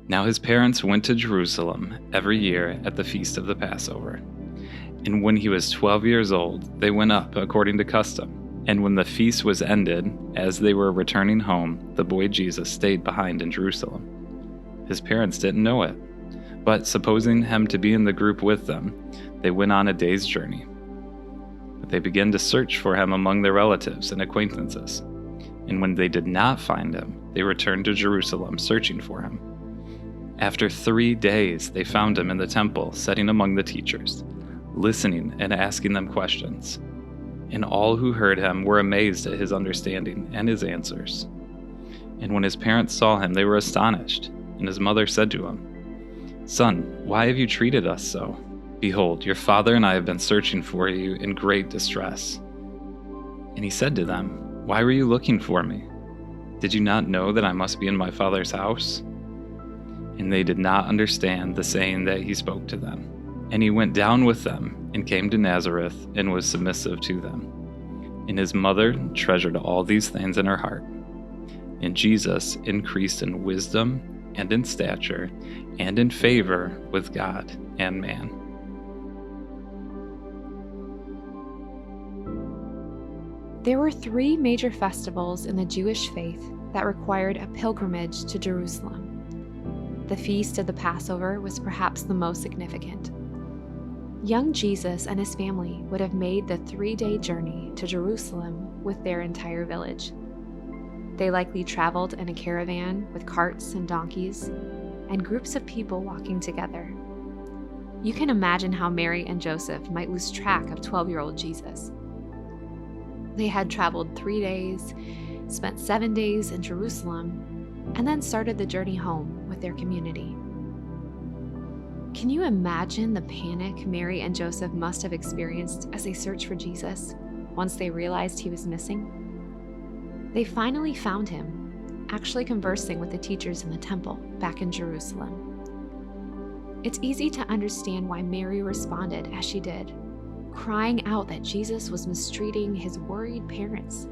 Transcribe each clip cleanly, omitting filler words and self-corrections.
Now his parents went to Jerusalem every year at the feast of the Passover. And when he was 12 years old, they went up according to custom. And when the feast was ended, as they were returning home, the boy Jesus stayed behind in Jerusalem. His parents didn't know it, but supposing him to be in the group with them, they went on a day's journey. But they began to search for him among their relatives and acquaintances. And when they did not find him, they returned to Jerusalem searching for him. After 3 days, they found him in the temple, sitting among the teachers, listening and asking them questions. And all who heard him were amazed at his understanding and his answers. And when his parents saw him, they were astonished. And his mother said to him, "Son, why have you treated us so? Behold, your father and I have been searching for you in great distress." And he said to them, "Why were you looking for me? Did you not know that I must be in my father's house?" And they did not understand the saying that he spoke to them. And he went down with them and came to Nazareth and was submissive to them. And his mother treasured all these things in her heart. And Jesus increased in wisdom and in stature and in favor with God and man. There were 3 major festivals in the Jewish faith that required a pilgrimage to Jerusalem. The feast of the Passover was perhaps the most significant. Young Jesus and his family would have made the 3-day journey to Jerusalem with their entire village. They likely traveled in a caravan with carts and donkeys, and groups of people walking together. You can imagine how Mary and Joseph might lose track of 12-year-old Jesus. They had traveled 3 days, spent 7 days in Jerusalem, and then started the journey home with their community. Can you imagine the panic Mary and Joseph must have experienced as they searched for Jesus once they realized he was missing? They finally found him, actually conversing with the teachers in the temple back in Jerusalem. It's easy to understand why Mary responded as she did, crying out that Jesus was mistreating his worried parents.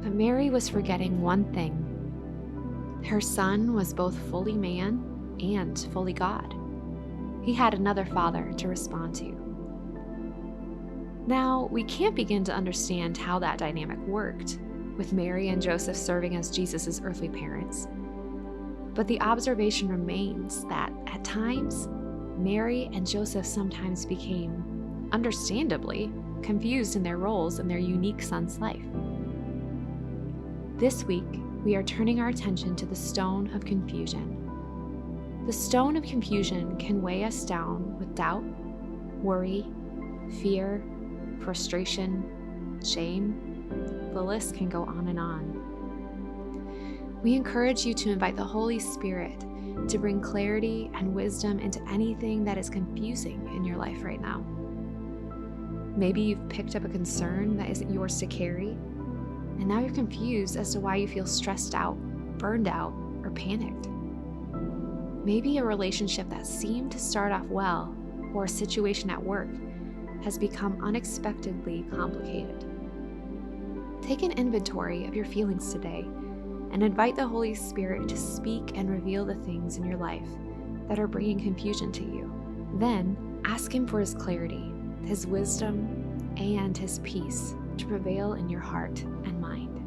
But Mary was forgetting one thing. Her son was both fully man and fully God. He had another father to respond to. Now, we can't begin to understand how that dynamic worked, with Mary and Joseph serving as Jesus' earthly parents. But the observation remains that, at times, Mary and Joseph sometimes became, understandably, confused in their roles in their unique son's life. This week, we are turning our attention to the stone of confusion. The stone of confusion can weigh us down with doubt, worry, fear, frustration, shame. The list can go on and on. We encourage you to invite the Holy Spirit to bring clarity and wisdom into anything that is confusing in your life right now. Maybe you've picked up a concern that isn't yours to carry, and now you're confused as to why you feel stressed out, burned out, or panicked. Maybe a relationship that seemed to start off well, or a situation at work, has become unexpectedly complicated. Take an inventory of your feelings today and invite the Holy Spirit to speak and reveal the things in your life that are bringing confusion to you. Then ask Him for His clarity, His wisdom, and His peace to prevail in your heart and mind.